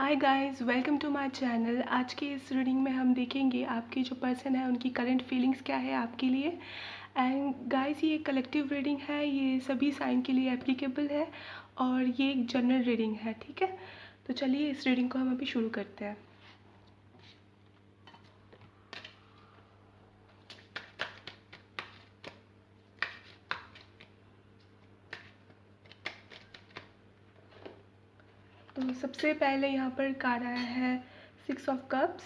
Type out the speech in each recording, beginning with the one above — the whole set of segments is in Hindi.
Hi guys, welcome to my channel. आज के इस रीडिंग में हम देखेंगे आपके जो पर्सन है उनकी करंट फीलिंग्स क्या है आपके लिए। एंड गाइस, ये एक कलेक्टिव रीडिंग है, ये सभी साइन के लिए एप्लीकेबल है और ये एक जनरल रीडिंग है, ठीक है। तो चलिए इस रीडिंग को हम अभी शुरू करते हैं। तो सबसे पहले यहाँ पर कार्ड आया है 6 ऑफ कप्स,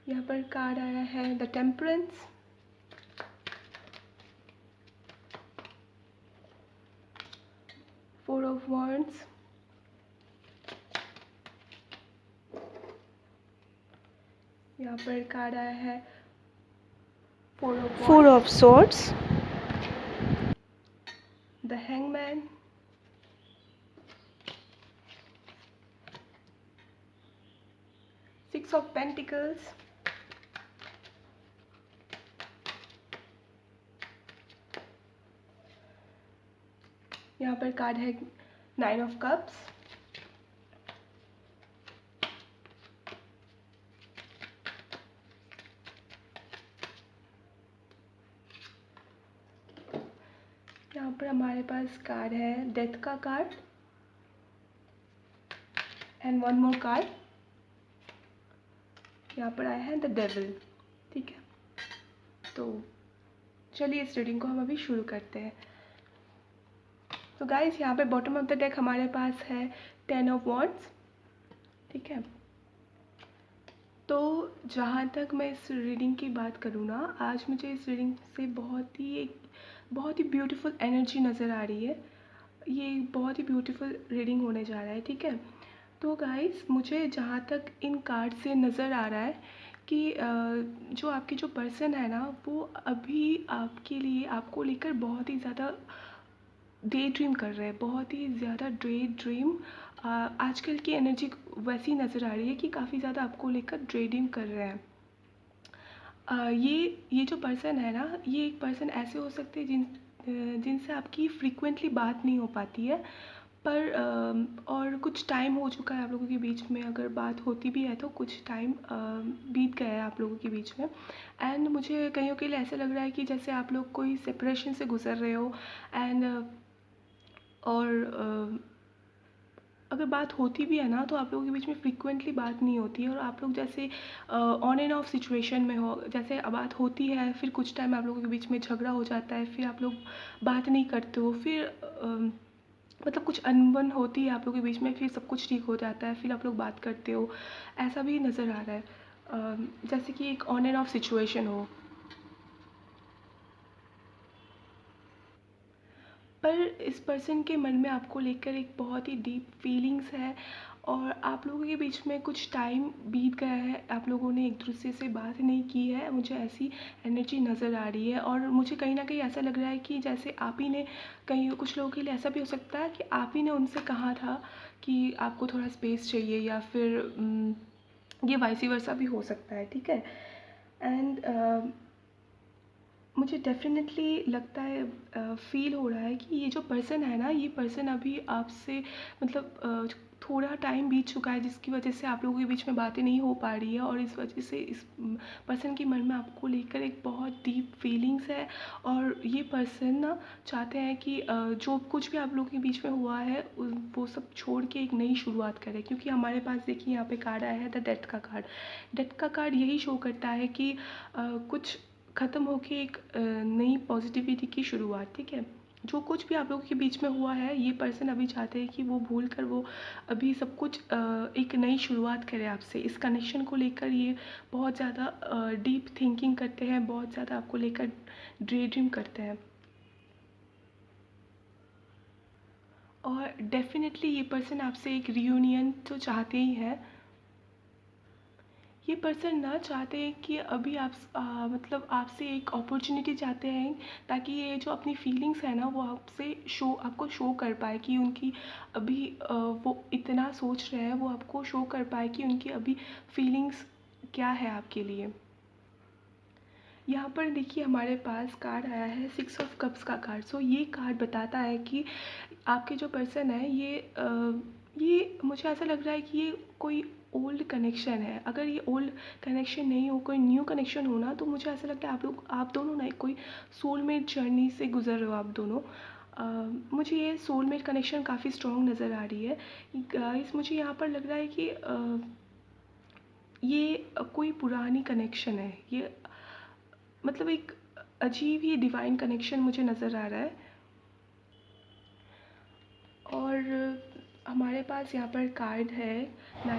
यहाँ पर कार्ड आया है the temperance, four of wands, यहाँ पर कार्ड आया है four of swords, the hangman, six of pentacles, यहाँ पर कार्ड है 9 ऑफ कप्स, यहाँ पर हमारे पास कार्ड है डेथ का card and one more card, यहाँ पर आया है द डेविल, ठीक है। तो चलिए इस रीडिंग को हम अभी शुरू करते हैं। तो गाइस, यहाँ पे बॉटम ऑफ द डेक हमारे पास है 10 ऑफ वॉन्ड्स, ठीक है। तो जहाँ तक मैं इस रीडिंग की बात करूँ ना, आज मुझे इस रीडिंग से बहुत ही ब्यूटीफुल एनर्जी नज़र आ रही है। ये बहुत ही ब्यूटीफुल रीडिंग होने जा रहा है, ठीक है। तो गाइस, मुझे जहाँ तक इन कार्ड से नज़र आ रहा है कि जो आपकी जो पर्सन है ना, वो अभी आपके लिए आपको लेकर बहुत ही ज़्यादा डे ड्रीम कर रहे हैं, बहुत ही ज़्यादा डे ड्रीम। आजकल की एनर्जी वैसी नज़र आ रही है कि काफ़ी ज़्यादा आपको लेकर डे ड्रीम कर रहे हैं। ये जो पर्सन है ना, ये एक पर्सन ऐसे हो सकते हैं जिनसे आपकी फ्रीक्वेंटली बात नहीं हो पाती है, पर और कुछ टाइम हो चुका है आप लोगों के बीच में। अगर बात होती भी है तो कुछ टाइम बीत गया है आप लोगों के बीच में। एंड मुझे कईयों के लिए ऐसा लग रहा है कि जैसे आप लोग कोई सेपरेशन से गुजर रहे हो। एंड और अगर बात होती भी है ना, तो आप लोगों के बीच में फ्रीक्वेंटली बात नहीं होती है और आप लोग जैसे ऑन एंड ऑफ सिचुएशन में हो। जैसे बात होती है, फिर कुछ टाइम आप लोगों के बीच में झगड़ा हो जाता है, फिर आप लोग बात नहीं करते हो, फिर मतलब कुछ अनबन होती है आप लोगों के बीच में, फिर सब कुछ ठीक हो जाता है, फिर आप लोग बात करते हो। ऐसा भी नज़र आ रहा है, जैसे कि एक ऑन एंड ऑफ सिचुएशन हो। पर इस पर्सन के मन में आपको लेकर एक बहुत ही डीप फीलिंग्स है और आप लोगों के बीच में कुछ टाइम बीत गया है, आप लोगों ने एक दूसरे से बात नहीं की है। मुझे ऐसी एनर्जी नज़र आ रही है और मुझे कहीं ना कहीं ऐसा लग रहा है कि जैसे आप ही ने, कहीं कुछ लोगों के लिए ऐसा भी हो सकता है कि आप ही ने उनसे कहा था कि आपको थोड़ा स्पेस चाहिए, या फिर ये वाइसी वर्सा भी हो सकता है, ठीक है। एंड मुझे डेफ़िनेटली लगता है, फ़ील हो रहा है कि ये जो पर्सन है ना, ये पर्सन अभी आपसे मतलब थोड़ा टाइम बीत चुका है जिसकी वजह से आप लोगों के बीच में बातें नहीं हो पा रही है, और इस वजह से इस पर्सन के मन में आपको लेकर एक बहुत डीप फीलिंग्स है। और ये पर्सन ना चाहते हैं कि जो कुछ भी आप लोगों के बीच में हुआ है वो सब छोड़ के एक नई शुरुआत करें। क्योंकि हमारे पास देखिए यहाँ पे कार्ड आया है द डेथ का कार्ड। डेथ का कार्ड यही शो करता है कि कुछ ख़त्म होके एक नई पॉजिटिविटी की शुरुआत, ठीक है। जो कुछ भी आप लोगों के बीच में हुआ है, ये पर्सन अभी चाहते हैं कि वो भूल कर वो अभी सब कुछ एक नई शुरुआत करे आपसे। इस कनेक्शन को लेकर ये बहुत ज़्यादा डीप थिंकिंग करते हैं, बहुत ज़्यादा आपको लेकर ड्रे ड्रीम करते हैं। और डेफिनेटली ये पर्सन आपसे एक रियूनियन तो चाहते ही है। ये पर्सन ना चाहते हैं कि अभी आप मतलब आपसे एक अपॉर्चुनिटी चाहते हैं, ताकि ये जो अपनी फीलिंग्स है ना, वो आपको शो कर पाए कि उनकी अभी वो इतना सोच रहे हैं, वो आपको शो कर पाए कि उनकी अभी फीलिंग्स क्या है आपके लिए। यहाँ पर देखिए हमारे पास कार्ड आया है 6 ऑफ कप्स का कार्ड। सो ये कार्ड बताता है कि आपके जो पर्सन है ये मुझे ऐसा लग रहा है कि ये कोई ओल्ड कनेक्शन है। अगर ये ओल्ड कनेक्शन नहीं हो, कोई न्यू कनेक्शन हो ना, तो मुझे ऐसा लगता है आप दोनों ना कोई सोलमेट जर्नी से गुजर रहे हो आप दोनों। मुझे ये सोलमेट कनेक्शन काफ़ी स्ट्रॉन्ग नज़र आ रही है गाइस। मुझे यहाँ पर लग रहा है कि ये कोई पुरानी कनेक्शन है। ये मतलब एक अजीब ही डिवाइन कनेक्शन मुझे नज़र आ रहा है। और हमारे पास यहाँ पर कार्ड है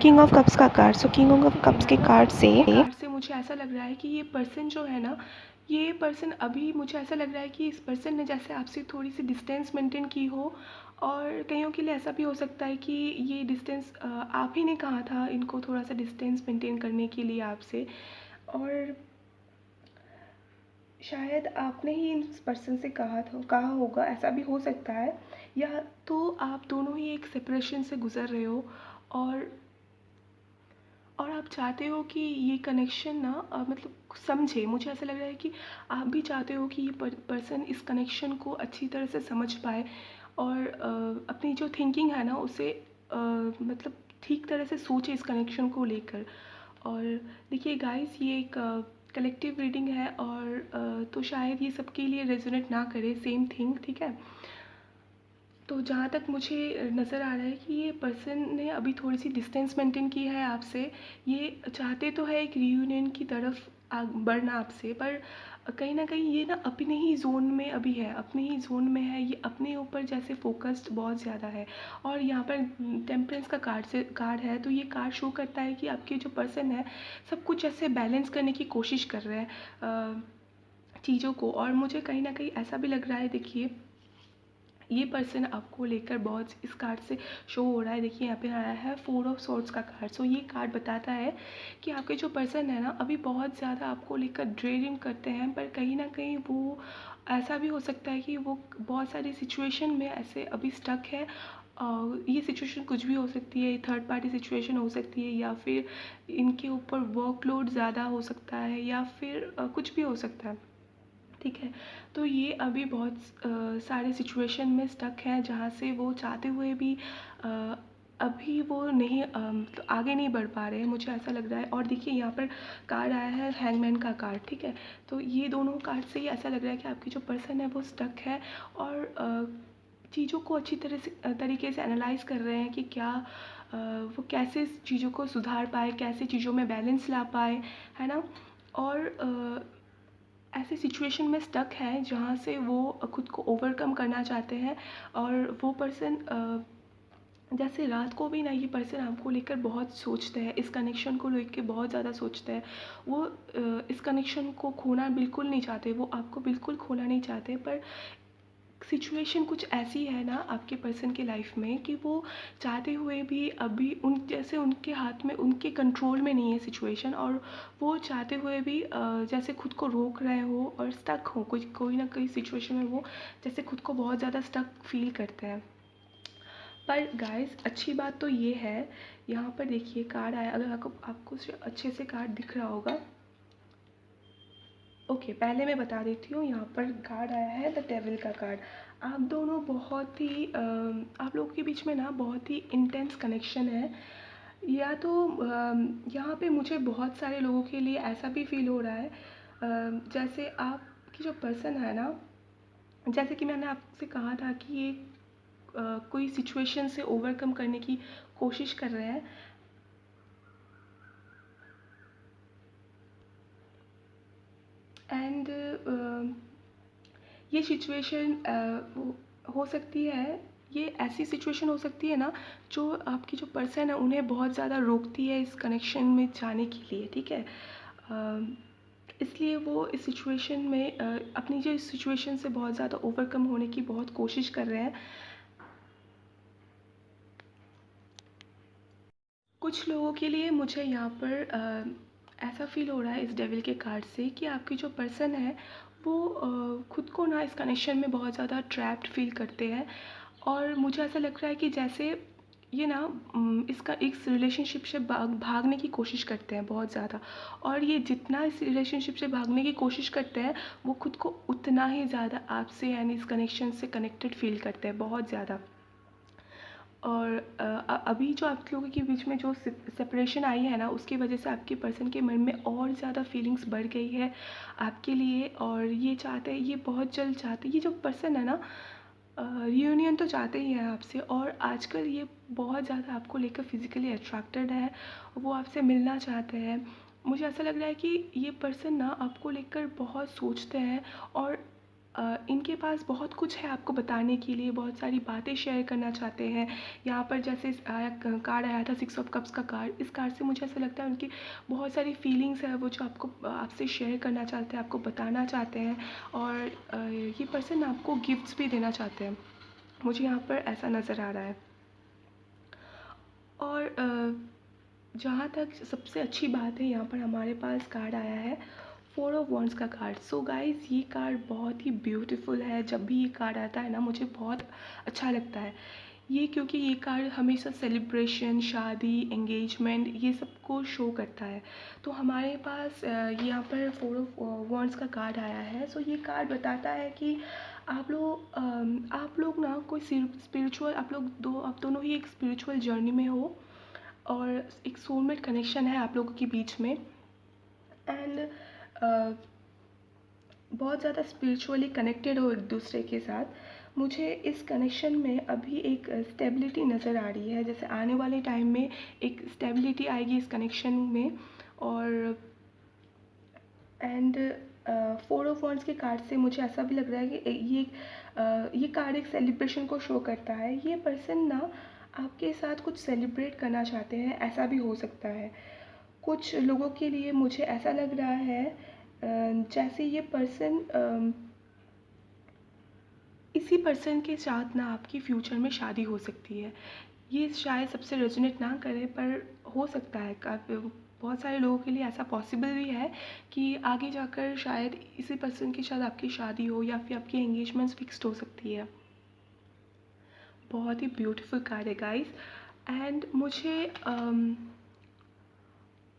किंग ऑफ कप्स का card. So king of cups के कार्ड से मुझे ऐसा लग रहा है कि ये पर्सन जो है ना, ये पर्सन अभी मुझे ऐसा लग रहा है कि इस पर्सन ने जैसे आपसे थोड़ी सी डिस्टेंस मेंटेन की हो। और कईयों के लिए ऐसा भी हो सकता है कि ये डिस्टेंस आप ही ने कहा था इनको थोड़ा सा डिस्टेंस मेंटेन करने के लिए आपसे। और शायद आपने ही इस पर्सन से कहा होगा, ऐसा भी हो सकता है। या तो आप दोनों ही एक सेपरेशन से गुज़र रहे हो और आप चाहते हो कि ये कनेक्शन ना मतलब समझे। मुझे ऐसा लग रहा है कि आप भी चाहते हो कि ये पर्सन इस कनेक्शन को अच्छी तरह से समझ पाए और अपनी जो थिंकिंग है ना उसे मतलब ठीक तरह से सोचे इस कनेक्शन को लेकर। और देखिए गाइस, ये एक कलेक्टिव रीडिंग है और तो शायद ये सबके लिए रेजोनेट ना करे सेम थिंग, ठीक है। तो जहाँ तक मुझे नज़र आ रहा है कि ये पर्सन ने अभी थोड़ी सी डिस्टेंस मेंटेन की है आपसे। ये चाहते तो है एक रियूनियन की तरफ बढ़ना आपसे, पर कहीं ना कहीं ये ना अपने ही जोन में अभी है, अपने ही जोन में है। ये अपने ऊपर जैसे फोकस्ड बहुत ज़्यादा है। और यहाँ पर टेम्परेंस का कार्ड है। तो ये कार्ड शो करता है कि आपके जो पर्सन है सब कुछ ऐसे बैलेंस करने की कोशिश कर रहे हैं चीज़ों को। और मुझे कहीं ना कहीं ऐसा भी लग रहा है, देखिए ये पर्सन आपको लेकर बहुत इस कार्ड से शो हो रहा है। देखिए यहाँ पे आया है 4 ऑफ स्वॉर्ड्स का कार्ड। सो ये कार्ड बताता है कि आपके जो पर्सन है ना अभी बहुत ज़्यादा आपको लेकर ड्रेडिंग करते हैं, पर कहीं ना कहीं वो ऐसा भी हो सकता है कि वो बहुत सारी सिचुएशन में ऐसे अभी स्टक है। ये सिचुएशन कुछ भी हो सकती है, थर्ड पार्टी सिचुएशन हो सकती है, या फिर इनके ऊपर वर्कलोड ज़्यादा हो सकता है, या फिर कुछ भी हो सकता है, ठीक है। तो ये अभी बहुत सारे सिचुएशन में स्टक है जहाँ से वो चाहते हुए भी अभी वो नहीं तो आगे नहीं बढ़ पा रहे हैं, मुझे ऐसा लग रहा है। और देखिए यहाँ पर कार्ड आया है हैंगमैन का कार्ड, ठीक है। तो ये दोनों कार्ड से ही ऐसा लग रहा है कि आपकी जो पर्सन है वो स्टक है और चीज़ों को अच्छी तरह से तरीके से एनालाइज कर रहे हैं कि क्या वो कैसे चीज़ों को सुधार पाए, कैसे चीज़ों में बैलेंस ला पाए, है ना। और ऐसे सिचुएशन में स्टक है जहाँ से वो खुद को ओवरकम करना चाहते हैं। और वो पर्सन जैसे रात को भी ना ये पर्सन आपको लेकर बहुत सोचते हैं, इस कनेक्शन को लेकर बहुत ज़्यादा सोचते हैं। वो इस कनेक्शन को खोना बिल्कुल नहीं चाहते, वो आपको बिल्कुल खोना नहीं चाहते, पर सिचुएशन कुछ ऐसी है ना आपके पर्सन के लाइफ में कि वो चाहते हुए भी अभी उन जैसे उनके हाथ में, उनके कंट्रोल में नहीं है सिचुएशन। और वो चाहते हुए भी जैसे खुद को रोक रहे हो और स्टक हो, कोई ना कोई सिचुएशन में वो जैसे खुद को बहुत ज़्यादा स्टक फील करते हैं। पर गाइस अच्छी बात तो ये है, यहाँ पर देखिए कार्ड आया, अगर आपको अच्छे से कार्ड दिख रहा होगा। ओके, पहले मैं बता देती हूँ, यहाँ पर कार्ड आया है द डेविल का कार्ड। आप दोनों बहुत ही आप लोगों के बीच में ना बहुत ही इंटेंस कनेक्शन है। या तो यहाँ पे मुझे बहुत सारे लोगों के लिए ऐसा भी फील हो रहा है जैसे आपकी जो पर्सन है ना, जैसे कि मैंने आपसे कहा था कि ये कोई सिचुएशन से ओवरकम करने की कोशिश कर रहे हैं। एंड ये सिचुएशन हो सकती है, ये ऐसी सिचुएशन हो सकती है ना जो आपकी जो पर्सन है उन्हें बहुत ज़्यादा रोकती है इस कनेक्शन में जाने के लिए, ठीक है। इसलिए वो इस सिचुएशन में अपनी जो इस सिचुएशन से बहुत ज़्यादा ओवरकम होने की बहुत कोशिश कर रहे हैं। कुछ लोगों के लिए मुझे यहाँ पर ऐसा फील हो रहा है इस डेविल के कार्ड से कि आपकी जो पर्सन है वो खुद को ना इस कनेक्शन में बहुत ज़्यादा ट्रैप्ड फील करते हैं। और मुझे ऐसा लग रहा है कि जैसे ये ना इसका इस रिलेशनशिप से भागने की कोशिश करते हैं बहुत ज़्यादा, और ये जितना इस रिलेशनशिप से भागने की कोशिश करते हैं वो खुद को उतना ही ज़्यादा आपसे यानी इस कनेक्शन से कनेक्टेड फील करते हैं बहुत ज़्यादा। और अभी जो आप लोगों के बीच में जो सेपरेशन आई है ना, उसकी वजह से आपके पर्सन के मन में और ज़्यादा फीलिंग्स बढ़ गई है आपके लिए, और ये चाहते हैं, ये बहुत जल्द चाहते हैं, ये जो पर्सन है ना रियूनियन तो चाहते ही हैं आपसे, और आजकल ये बहुत ज़्यादा आपको लेकर फिज़िकली अट्रैक्टेड है, वो आपसे मिलना चाहते हैं। मुझे ऐसा लग रहा है कि ये पर्सन ना आपको लेकर बहुत सोचते हैं, और इनके पास बहुत कुछ है आपको बताने के लिए, बहुत सारी बातें शेयर करना चाहते हैं। यहाँ पर जैसे कार्ड आया था 6 ऑफ कप्स का कार्ड, इस कार्ड से मुझे ऐसा लगता है उनकी बहुत सारी फीलिंग्स है वो जो आपको आपसे शेयर करना चाहते हैं, आपको बताना चाहते हैं, और ये पर्सन आपको गिफ्ट्स भी देना चाहते हैं, मुझे यहाँ पर ऐसा नज़र आ रहा है। और जहाँ तक सबसे अच्छी बात है, यहाँ पर हमारे पास कार्ड आया है 4 ऑफ वॉन्ड्स का कार्ड। सो गाइज़, ये कार्ड बहुत ही ब्यूटीफुल है। जब भी ये कार्ड आता है ना मुझे बहुत अच्छा लगता है ये, क्योंकि ये कार्ड हमेशा सेलिब्रेशन, शादी, एंगेजमेंट ये सब को शो करता है। तो हमारे पास यहाँ पर 4 ऑफ वॉन्ड्स का कार्ड आया है। सो ये कार्ड बताता है कि आप लोग ना कोई स्पिरिचुअल, आप दोनों ही एक स्पिरिचुअल जर्नी में हो, और एक सोलमेट कनेक्शन है आप लोगों के बीच में, एंड बहुत ज़्यादा स्पिरिचुअली कनेक्टेड हो एक दूसरे के साथ। मुझे इस कनेक्शन में अभी एक स्टेबिलिटी नज़र आ रही है, जैसे आने वाले टाइम में एक स्टेबिलिटी आएगी इस कनेक्शन में। और एंड 4 ऑफ वॉन्ड्स के कार्ड से मुझे ऐसा भी लग रहा है कि ये कार्ड एक सेलिब्रेशन को शो करता है। ये पर्सन ना आपके साथ कुछ सेलिब्रेट करना चाहते हैं, ऐसा भी हो सकता है। कुछ लोगों के लिए मुझे ऐसा लग रहा है जैसे ये पर्सन इसी पर्सन के साथ ना आपकी फ्यूचर में शादी हो सकती है। ये शायद सबसे रेजोनेट ना करे, पर हो सकता है, काफ़ी बहुत सारे लोगों के लिए ऐसा पॉसिबल भी है कि आगे जाकर शायद इसी पर्सन के साथ आपकी शादी हो, या फिर आपकी एंगेजमेंट्स फिक्स्ड हो सकती है। बहुत ही ब्यूटीफुल कार्ड है गाइस। एंड मुझे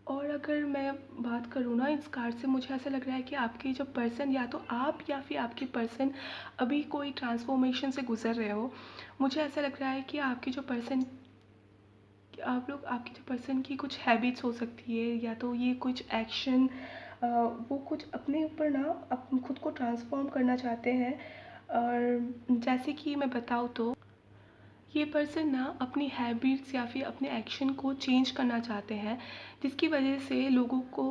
और अगर मैं बात करूँ ना इस कार्ड से, मुझे ऐसा लग रहा है कि आपके जो पर्सन, या तो आप या फिर आपके पर्सन अभी कोई ट्रांसफॉर्मेशन से गुजर रहे हो। मुझे ऐसा लग रहा है कि आपके जो पर्सन, आपके जो पर्सन की कुछ हैबिट्स हो सकती है, या तो ये कुछ एक्शन, वो कुछ अपने ऊपर ना खुद को ट्रांसफॉर्म करना चाहते हैं। और जैसे कि मैं बताऊँ तो ये पर्सन ना अपनी हैबिट्स या फिर अपने एक्शन को चेंज करना चाहते हैं, जिसकी वजह से लोगों को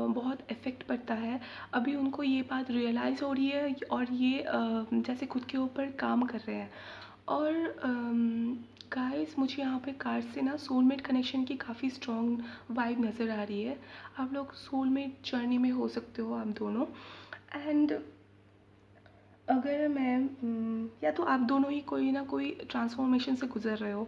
बहुत इफ़ेक्ट पड़ता है। अभी उनको ये बात रियलाइज़ हो रही है, और ये जैसे खुद के ऊपर काम कर रहे हैं। और गाइस, मुझे यहाँ पे कार्ड से ना सोलमेट कनेक्शन की काफ़ी स्ट्रॉन्ग वाइब नज़र आ रही है। आप लोग सोलमेट जर्नी में हो सकते हो आप दोनों। एंड अगर मैं या तो आप दोनों ही कोई ना कोई ट्रांसफॉर्मेशन से गुजर रहे हो।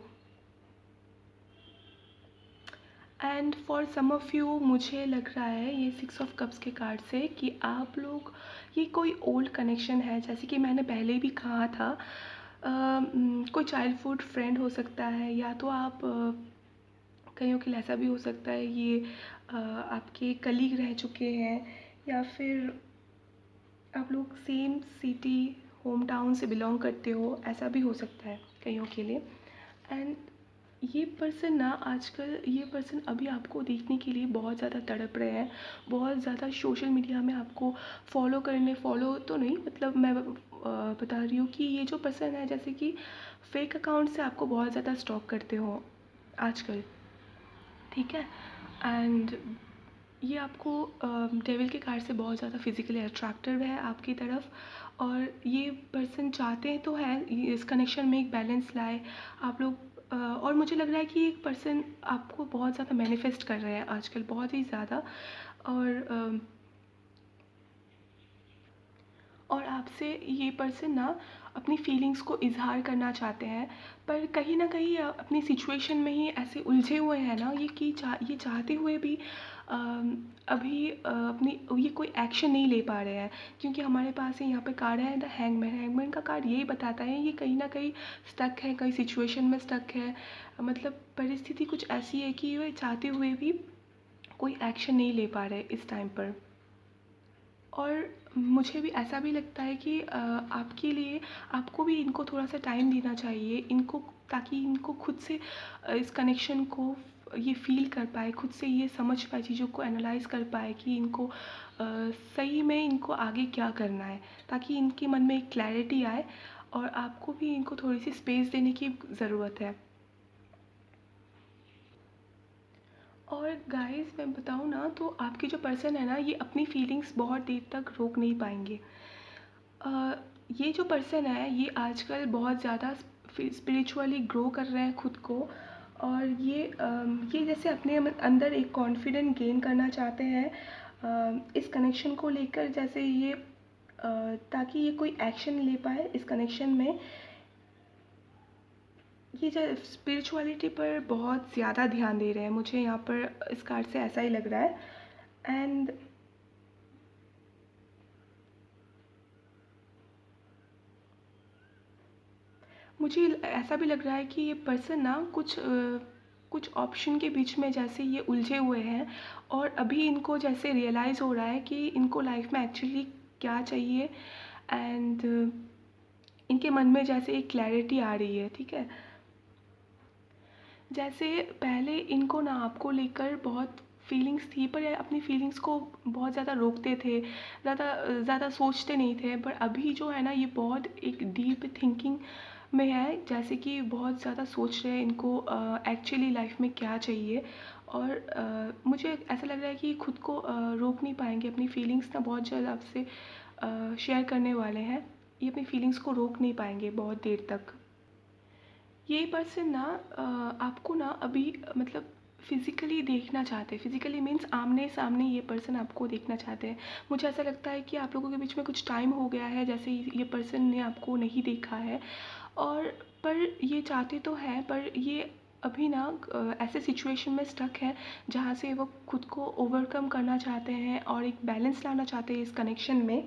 And for some of you मुझे लग रहा है ये 6 ऑफ कप्स के कार्ड से कि आप लोग, ये कोई ओल्ड कनेक्शन है, जैसे कि मैंने पहले भी कहा था। कोई चाइल्डहुड फ्रेंड हो सकता है, या तो आप कईयों के लिए ऐसा भी हो सकता है ये आपके कलीग रह चुके हैं, या फिर आप लोग सेम सिटी, होम टाउन से बिलोंग करते हो, ऐसा भी हो सकता है कईयों के लिए। एंड ये पर्सन ना आजकल, ये पर्सन अभी आपको देखने के लिए बहुत ज़्यादा तड़प रहे हैं, बहुत ज़्यादा सोशल मीडिया में आपको फॉलो तो नहीं, मतलब मैं बता रही हूँ कि ये जो पर्सन है जैसे कि फेक अकाउंट से आपको बहुत ज़्यादा स्टॉक करते हो आजकल, ठीक है। एंड ये आपको डेविल के कार्ड से बहुत ज़्यादा फिजिकली अट्रैक्टिव है आपकी तरफ, और ये पर्सन चाहते हैं तो है इस कनेक्शन में एक बैलेंस लाए आप लोग। और मुझे लग रहा है कि एक पर्सन आपको बहुत ज़्यादा मैनिफेस्ट कर रहे हैं आजकल, बहुत ही ज़्यादा। और और आपसे ये पर्सन ना अपनी फीलिंग्स को इज़हार करना चाहते हैं, पर कहीं न कहीं अपनी सिचुएशन में ही ऐसे उलझे हुए हैं ना ये कि ये चाहते हुए भी अभी अपनी ये कोई एक्शन नहीं ले पा रहे हैं, क्योंकि हमारे पास है यहाँ पे कार्ड है द हैंगमैन। हैंगमैन का कार्ड यही बताता है ये कहीं न कहीं स्टक है, कहीं सिचुएशन में स्टक है। मतलब परिस्थिति कुछ ऐसी है कि वे चाहते हुए भी कोई एक्शन नहीं ले पा रहे इस टाइम पर। और मुझे भी ऐसा भी लगता है कि आपके लिए आपको भी इनको थोड़ा-सा टाइम देना चाहिए, इनको, ताकि इनको खुद से इस कनेक्शन को ये फ़ील कर पाएँ, खुद से ये समझ पाएँ, चीज़ों को एनालाइज़ कर पाएँ कि इनको सही में इनको आगे क्या करना है, ताकि इनके मन में एक क्लैरिटी आए। और आपको भी इनको थोड़ी-सी स्पेस देने की ज़रूरत है। और गाइस मैं बताऊँ ना, तो आपके जो पर्सन है ना ये अपनी फीलिंग्स बहुत देर तक रोक नहीं पाएंगे। अ, ये जो पर्सन है ये आजकल बहुत ज़्यादा स्पिरिचुअली ग्रो कर रहे हैं खुद को। और ये जैसे अपने अंदर एक कॉन्फिडेंट गेन करना चाहते हैं इस कनेक्शन को लेकर, जैसे ये ताकि ये कोई एक्शन ले पाए इस कनेक्शन में। ये जो स्पिरिचुअलिटी पर बहुत ज़्यादा ध्यान दे रहे हैं, मुझे यहाँ पर इस कार्ड से ऐसा ही लग रहा है। एंड मुझे ऐसा भी लग रहा है कि ये पर्सन ना कुछ ऑप्शन के बीच में जैसे ये उलझे हुए हैं, और अभी इनको जैसे रियलाइज़ हो रहा है कि इनको लाइफ में एक्चुअली क्या चाहिए। एंड इनके मन में जैसे एक क्लैरिटी आ रही है, ठीक है। जैसे पहले इनको ना आपको लेकर बहुत फीलिंग्स थी, पर ये अपनी फीलिंग्स को बहुत ज़्यादा रोकते थे, ज़्यादा सोचते नहीं थे। पर अभी जो है ना ये बहुत एक डीप थिंकिंग में है, जैसे कि बहुत ज़्यादा सोच रहे हैं इनको एक्चुअली लाइफ में क्या चाहिए। और मुझे ऐसा लग रहा है कि खुद को रोक नहीं पाएंगे, अपनी फीलिंग्स ना बहुत जल्द आपसे शेयर करने वाले हैं। ये अपनी फीलिंग्स को रोक नहीं पाएंगे बहुत देर तक। ये पर्सन ना आपको ना अभी मतलब फ़िज़िकली देखना चाहते हैं। फ़िज़िकली मीन्स आमने-सामने ये पर्सन आपको देखना चाहते हैं। मुझे ऐसा लगता है कि आप लोगों के बीच में कुछ टाइम हो गया है, जैसे ये पर्सन ने आपको नहीं देखा है। और पर ये चाहते तो हैं, पर ये अभी ना ऐसे सिचुएशन में स्टक है जहाँ से वो खुद को ओवरकम करना चाहते हैं और एक बैलेंस लाना चाहते हैं इस कनेक्शन में।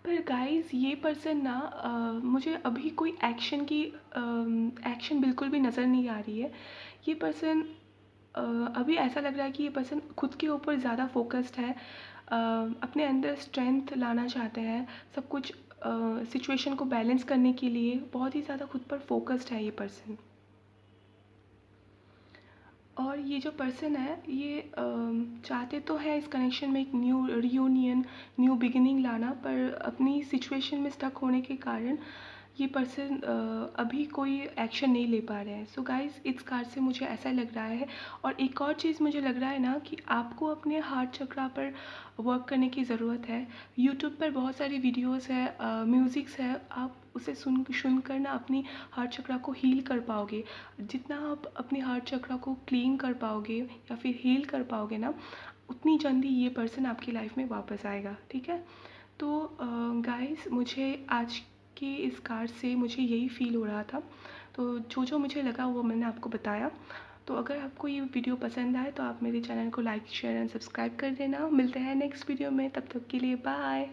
पर गाइस ये पर्सन ना मुझे अभी कोई एक्शन बिल्कुल भी नज़र नहीं आ रही है। ये पर्सन अभी ऐसा लग रहा है कि ये पर्सन खुद के ऊपर ज़्यादा फोकस्ड है, अपने अंदर स्ट्रेंथ लाना चाहते हैं, सब कुछ सिचुएशन को बैलेंस करने के लिए बहुत ही ज़्यादा खुद पर फोकस्ड है ये पर्सन। और ये जो पर्सन है ये चाहते तो है इस कनेक्शन में एक न्यू रियूनियन, न्यू बिगिनिंग लाना, पर अपनी सिचुएशन में स्टक होने के कारण ये पर्सन अभी कोई एक्शन नहीं ले पा रहे हैं। सो गाइस इस कार्ड से मुझे ऐसा लग रहा है। और एक और चीज़ मुझे लग रहा है ना कि आपको अपने हार्ट चक्रा पर वर्क करने की ज़रूरत है। यूट्यूब पर बहुत सारी वीडियोस है, म्यूज़िक्स है, आप उसे सुनकर ना अपनी हार्ट चक्रा को हील कर पाओगे। जितना आप अपने हार्ट चक्रा को क्लीन कर पाओगे या फिर हील कर पाओगे ना, उतनी जल्दी ये पर्सन आपकी लाइफ में वापस आएगा, ठीक है। तो गाइस मुझे आज के इस कार्ड से मुझे यही फ़ील हो रहा था। तो जो जो मुझे लगा वो मैंने आपको बताया। तो अगर आपको ये वीडियो पसंद आए तो आप मेरे चैनल को लाइक शेयर एंड सब्सक्राइब कर देना। मिलते हैं नेक्स्ट वीडियो में, तब तक के लिए बाय।